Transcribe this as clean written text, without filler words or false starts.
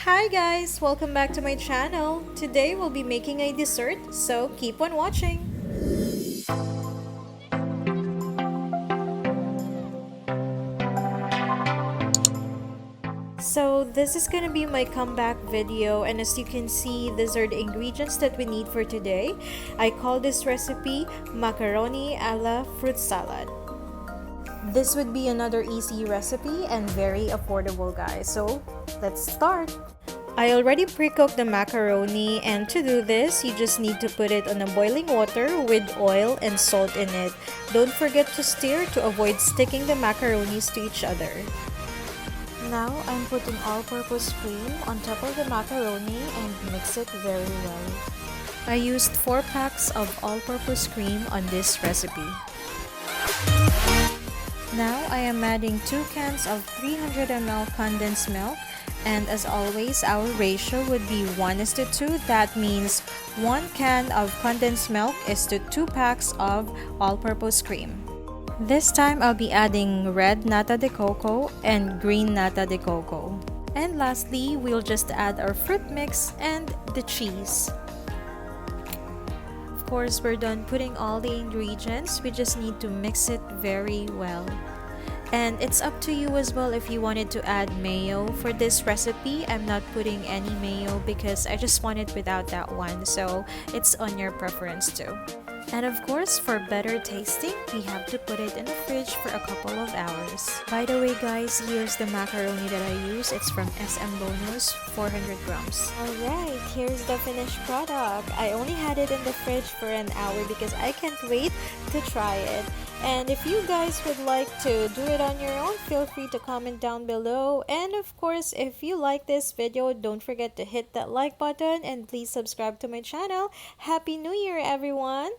Hi guys! Welcome back to my channel. Today we'll be making a dessert, so keep on watching. So this is gonna be my comeback video, and as you can see, these are the ingredients that we need for today. I call this recipe macaroni a la fruit salad. This would be another easy recipe and very affordable, guys. So let's start. I already pre-cooked the macaroni, and to do this, you just need to put it on a boiling water with oil and salt in it. Don't forget to stir to avoid sticking the macaronis to each other. Now, I'm putting all-purpose cream on top of the macaroni and mix it very well. I used 4 packs of all-purpose cream on this recipe. Now, I am adding 2 cans of 300 ml condensed milk, and as always, our ratio would be 1:2. That means 1 can of condensed milk is to 2 packs of all-purpose cream. This time, I'll be adding red nata de coco and green nata de coco. And lastly, we'll just add our fruit mix and the cheese. Of course, we're done putting all the ingredients. We just need to mix it very well. And it's up to you as well if you wanted to add mayo. For this recipe, I'm not putting any mayo because I just want it without that one. So it's on your preference too. And of course, for better tasting, we have to put it in the fridge for a couple of hours. By the way guys, here's the macaroni that I use. It's from SM Bonus, 400 grams. Alright, here's the finished product. I only had it in the fridge for an hour because I can't wait to try it. And if you guys would like to do it on your own, feel free to comment down below. And of course, if you like this video, don't forget to hit that like button and please subscribe to my channel. Happy New Year, everyone!